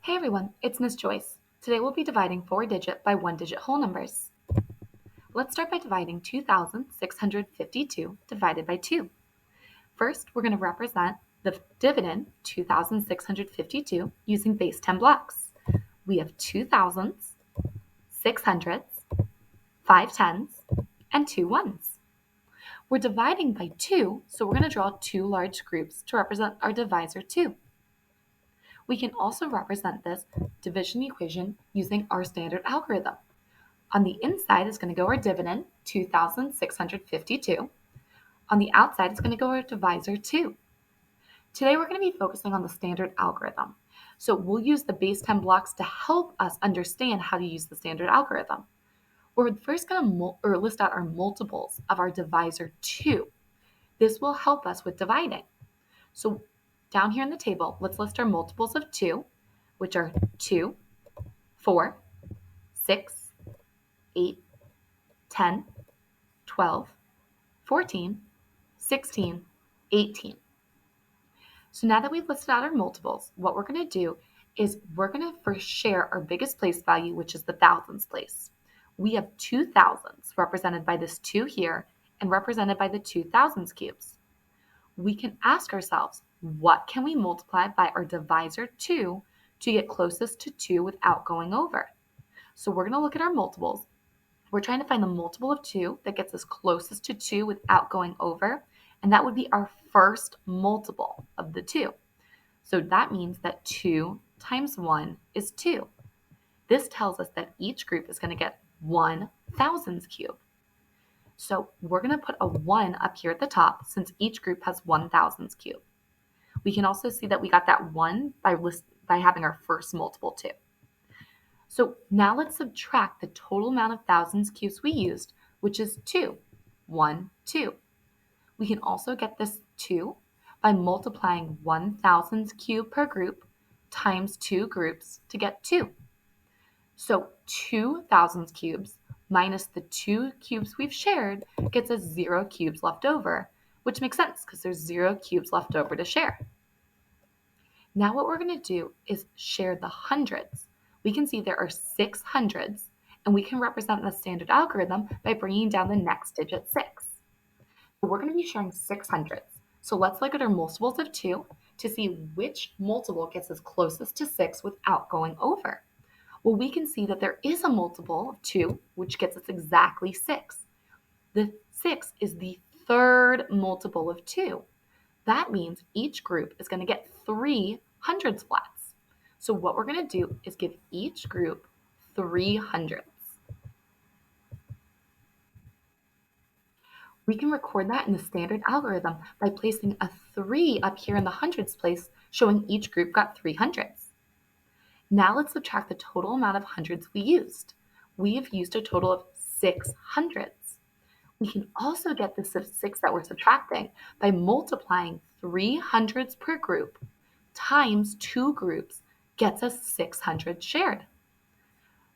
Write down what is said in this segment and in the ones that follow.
Hey everyone, it's Miss Joyce. Today we'll be dividing 4-digit by 1-digit whole numbers. Let's start by dividing 2,652 divided by 2. First, we're going to represent the dividend 2,652 using base 10 blocks. We have 2 thousands, 6 hundreds, 5 tens, and 2 ones. We're dividing by 2, so we're going to draw 2 large groups to represent our divisor 2. We can also represent this division equation using our standard algorithm. On the inside is going to go our dividend, 2,652. On the outside is going to go our divisor 2. Today we're going to be focusing on the standard algorithm. So we'll use the base 10 blocks to help us understand how to use the standard algorithm. We're first going to list out our multiples of our divisor 2. This will help us with dividing. So down here in the table, let's list our multiples of 2, which are 2, 4, 6, 8, 10, 12, 14, 16, 18. So now that we've listed out our multiples, what we're going to do is we're going to first share our biggest place value, which is the thousands place. We have 2 thousands represented by this 2 here and represented by the 2 thousands cubes. We can ask ourselves, what can we multiply by our divisor 2 to get closest to 2 without going over? So we're going to look at our multiples. We're trying to find the multiple of 2 that gets us closest to 2 without going over, and that would be our first multiple of the 2. So that means that 2 times 1 is 2. This tells us that each group is going to get 1 thousands cube. So we're going to put a 1 up here at the top since each group has 1 thousands cube. We can also see that we got that 1 by having our first multiple 2. So now let's subtract the total amount of thousands cubes we used, which is 2. 1, 2. We can also get this 2 by multiplying 1 thousands cube per group times 2 groups to get 2. So 2 thousands cubes minus the 2 cubes we've shared gets us 0 cubes left over, which makes sense because there's 0 cubes left over to share. Now what we're going to do is share the hundreds. We can see there are 6 hundreds, and we can represent the standard algorithm by bringing down the next digit 6. So we're going to be sharing 6 hundreds. So let's look at our multiples of 2 to see which multiple gets us closest to 6 without going over. Well, we can see that there is a multiple of 2, which gets us exactly 6. The 6 is the third multiple of 2. That means each group is going to get 3 hundreds flats. So what we're going to do is give each group 3 hundreds. We can record that in the standard algorithm by placing a 3 up here in the hundreds place, showing each group got 3 hundreds. Now let's subtract the total amount of hundreds we used. We have used a total of 6 hundreds. We can also get the 6 that we're subtracting by multiplying 3 hundreds per group times 2 groups gets us 600 shared.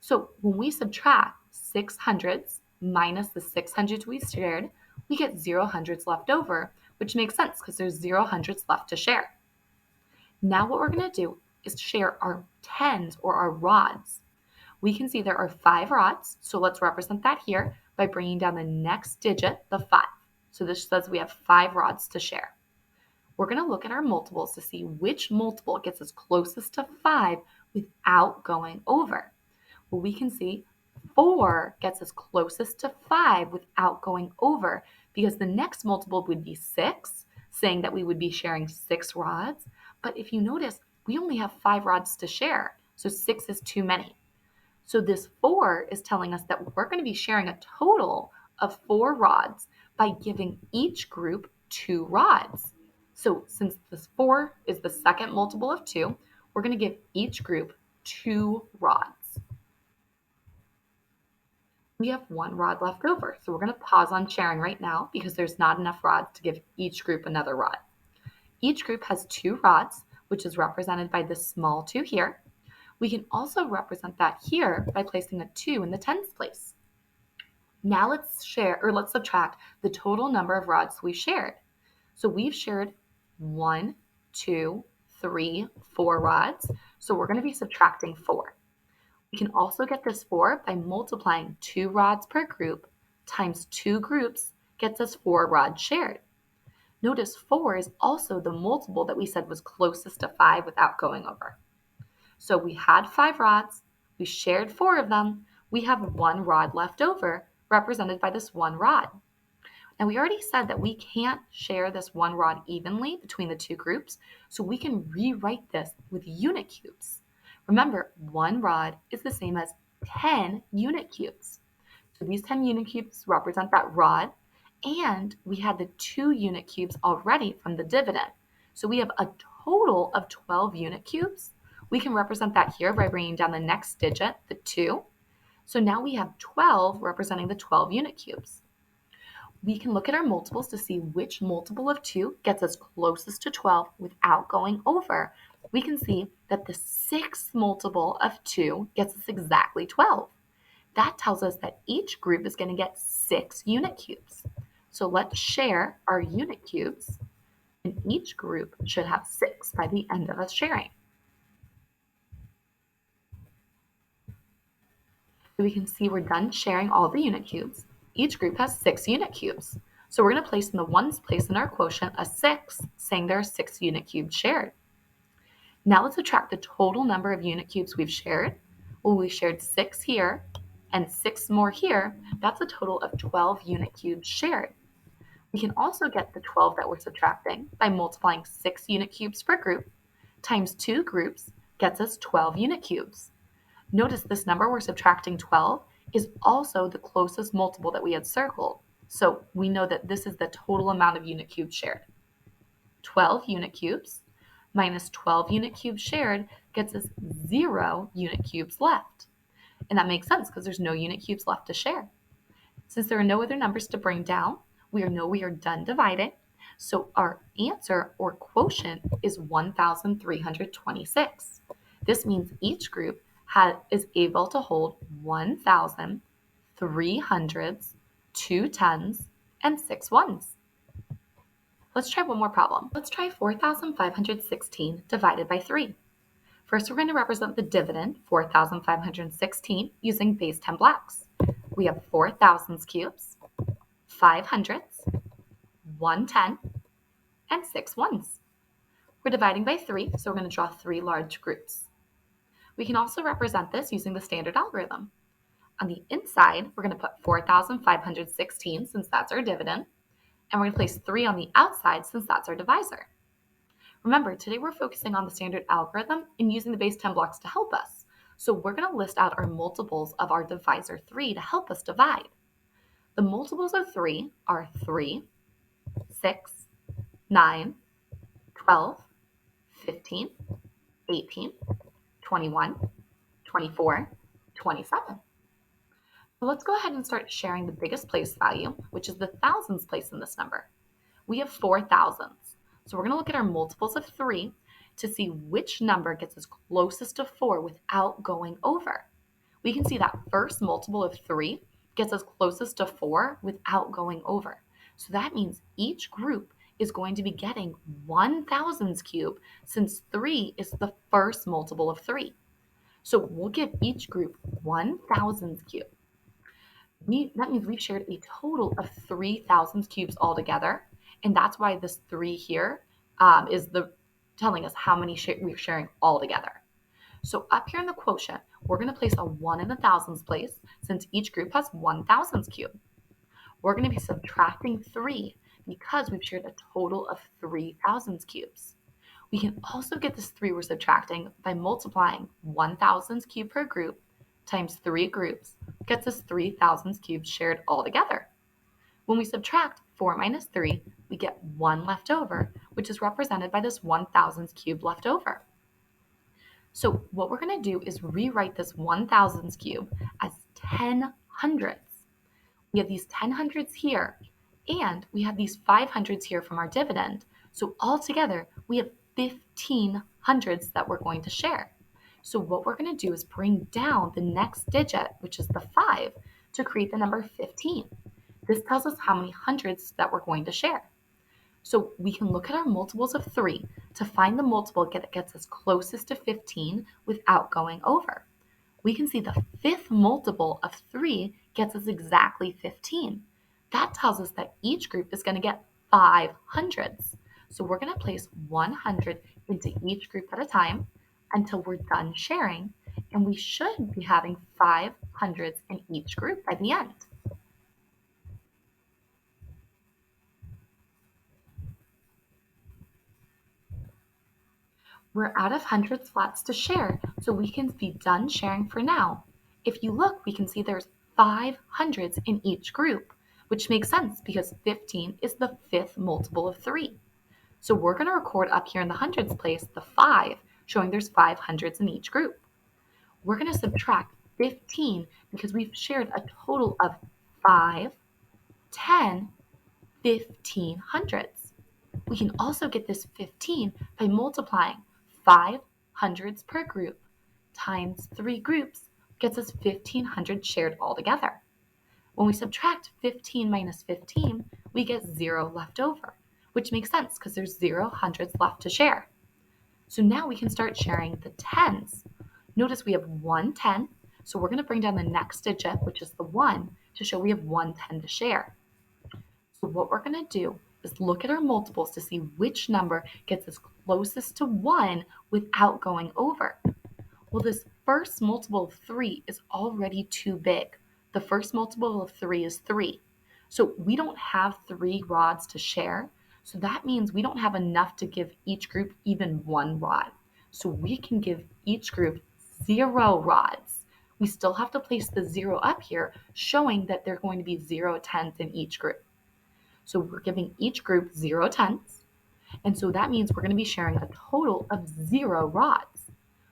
So when we subtract 6 hundreds minus the 6 hundreds we shared, we get 0 hundreds left over, which makes sense because there's 0 hundreds left to share. Now what we're going to do is share our tens or our rods. We can see there are 5 rods, so let's represent that here by bringing down the next digit, the 5. So this says we have 5 rods to share. We're going to look at our multiples to see which multiple gets us closest to 5 without going over. Well, we can see 4 gets us closest to 5 without going over because the next multiple would be 6, saying that we would be sharing 6 rods. But if you notice, we only have 5 rods to share, so 6 is too many. So this 4 is telling us that we're going to be sharing a total of 4 rods by giving each group 2 rods. So since this 4 is the second multiple of 2, we're going to give each group 2 rods. We have 1 rod left over, so we're going to pause on sharing right now because there's not enough rods to give each group another rod. Each group has 2 rods, which is represented by this small 2 here. We can also represent that here by placing a 2 in the tens place. Now let's subtract the total number of rods we shared. So we've shared 1, 2, 3, 4 rods. So we're going to be subtracting 4. We can also get this 4 by multiplying 2 rods per group times 2 groups gets us 4 rods shared. Notice 4 is also the multiple that we said was closest to 5 without going over. So we had 5 rods, we shared 4 of them, we have 1 rod left over, represented by this 1 rod. Now we already said that we can't share this 1 rod evenly between the 2 groups, so we can rewrite this with unit cubes. Remember, 1 rod is the same as 10 unit cubes. So these 10 unit cubes represent that rod, and we had the 2 unit cubes already from the dividend. So we have a total of 12 unit cubes. We can represent that here by bringing down the next digit, the 2. So now we have 12 representing the 12 unit cubes. We can look at our multiples to see which multiple of 2 gets us closest to 12 without going over. We can see that the 6th multiple of 2 gets us exactly 12. That tells us that each group is going to get 6 unit cubes. So let's share our unit cubes, and each group should have 6 by the end of us sharing. So we can see we're done sharing all the unit cubes. Each group has 6 unit cubes. So we're going to place in the ones place in our quotient a 6, saying there are 6 unit cubes shared. Now let's subtract the total number of unit cubes we've shared. Well, we shared 6 here and 6 more here. That's a total of 12 unit cubes shared. We can also get the 12 that we're subtracting by multiplying 6 unit cubes per group times 2 groups gets us 12 unit cubes. Notice this number we're subtracting 12 is also the closest multiple that we had circled. So we know that this is the total amount of unit cubes shared. 12 unit cubes minus 12 unit cubes shared gets us 0 unit cubes left. And that makes sense because there's no unit cubes left to share. Since there are no other numbers to bring down, we know we are done dividing. So our answer or quotient is 1,326. This means each group is able to hold 1,300s, 2 10s, and 6 1s. Let's try one more problem. Let's try 4,516 divided by 3. First, we're going to represent the dividend, 4,516, using base 10 blocks. We have 4 thousands cubes, 5 hundreds, 1 10, and 6 ones. We're dividing by 3, so we're going to draw 3 large groups. We can also represent this using the standard algorithm. On the inside, we're going to put 4,516 since that's our dividend, and we're going to place 3 on the outside since that's our divisor. Remember, today we're focusing on the standard algorithm and using the base 10 blocks to help us. So we're going to list out our multiples of our divisor 3 to help us divide. The multiples of 3 are 3, 6, 9, 12, 15, 18, 21, 24, 27. So let's go ahead and start sharing the biggest place value, which is the thousands place in this number. We have 4 thousands. So we're going to look at our multiples of 3 to see which number gets us closest to 4 without going over. We can see that first multiple of 3 gets us closest to 4 without going over. So that means each group is going to be getting 1 thousands cube since 3 is the first multiple of 3. So we'll give each group 1 thousands cube. That means we've shared a total of 3 thousands cubes altogether. And that's why this 3 here is telling us how many we're sharing all together. So up here in the quotient, we're going to place a 1 in the thousands place since each group has 1 thousands cube. We're going to be subtracting 3 because we've shared a total of 3 thousands cubes. We can also get this 3 we're subtracting by multiplying 1 thousands cube per group times 3 groups gets us 3 thousands cubes shared all together. When we subtract 4 minus 3, we get 1 left over, which is represented by this 1 thousands cube left over. So what we're going to do is rewrite this 1 thousands cube as 10 hundreds. We have these 10 hundreds here, and we have these 5 hundreds here from our dividend. So altogether, we have 15 hundreds that we're going to share. So what we're going to do is bring down the next digit, which is the 5, to create the number 15. This tells us how many hundreds that we're going to share. So we can look at our multiples of 3 to find the multiple that gets us closest to 15 without going over. We can see the fifth multiple of 3 gets us exactly 15. That tells us that each group is going to get 5 hundreds. So we're going to place 100 into each group at a time until we're done sharing, and we should be having 5 hundreds in each group by the end. We're out of hundreds flats to share, so we can be done sharing for now. If you look, we can see there's 5 hundreds in each group, which makes sense because 15 is the fifth multiple of 3. So we're going to record up here in the hundreds place the 5, showing there's 5 hundreds in each group. We're going to subtract 15 because we've shared a total of 5, 10, 15 hundreds. We can also get this 15 by multiplying 5 hundreds per group times 3 groups gets us 1500 shared all together. When we subtract 15 minus 15, we get 0 left over, which makes sense because there's 0 hundreds left to share. So now we can start sharing the tens. Notice we have 1 10, so we're going to bring down the next digit, which is the 1, to show we have 1 10 to share. So what we're going to do is look at our multiples to see which number gets us closest to 1 without going over. Well, this first multiple of 3 is already too big. The first multiple of 3 is 3. So we don't have 3 rods to share. So that means we don't have enough to give each group even 1 rod. So we can give each group 0 rods. We still have to place the 0 up here, showing that there are going to be 0 tens in each group. So we're giving each group 0 tenths. And so that means we're going to be sharing a total of 0 rods.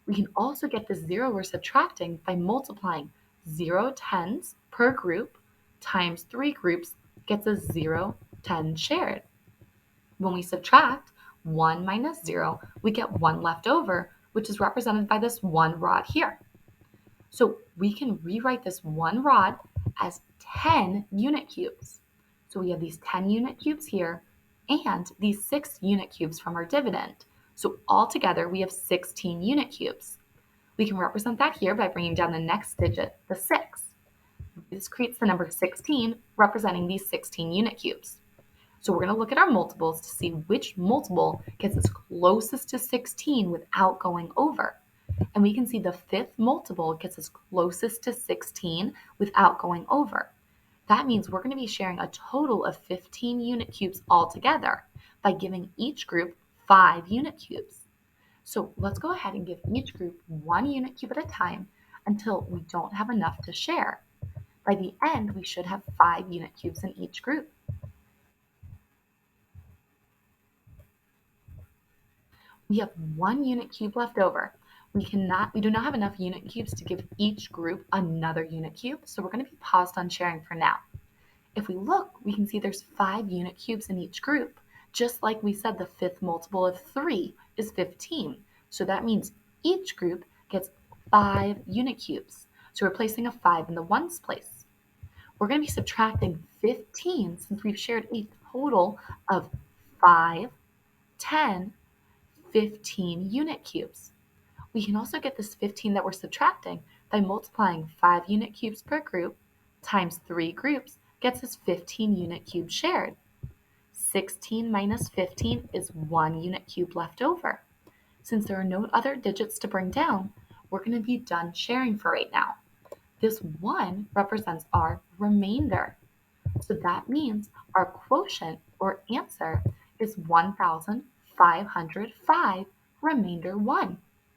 We can also get the 0 we're subtracting by multiplying 0 tens per group times 3 groups gets us 0 10 shared. When we subtract 1 minus 0, we get 1 left over, which is represented by this 1 rod here. So we can rewrite this 1 rod as 10 unit cubes. So we have these 10 unit cubes here and these 6 unit cubes from our dividend. So altogether we have 16 unit cubes. We can represent that here by bringing down the next digit, the 6. This creates the number 16, representing these 16 unit cubes. So we're going to look at our multiples to see which multiple gets us closest to 16 without going over. And we can see the fifth multiple gets us closest to 16 without going over. That means we're going to be sharing a total of 15 unit cubes altogether by giving each group 5 unit cubes. So let's go ahead and give each group 1 unit cube at a time until we don't have enough to share. By the end, we should have 5 unit cubes in each group. We have 1 unit cube left over. We do not have enough unit cubes to give each group another unit cube, so we're going to be paused on sharing for now. If we look, we can see there's 5 unit cubes in each group. Just like we said, the fifth multiple of 3 is 15. So that means each group gets 5 unit cubes. So we're placing a 5 in the ones place. We're going to be subtracting 15 since we've shared a total of 5, 10, 15 unit cubes. We can also get this 15 that we're subtracting by multiplying 5 unit cubes per group times 3 groups gets us 15 unit cubes shared. 16 minus 15 is 1 unit cube left over. Since there are no other digits to bring down, we're going to be done sharing for right now. This 1 represents our remainder. So that means our quotient or answer is 1,505, remainder 1.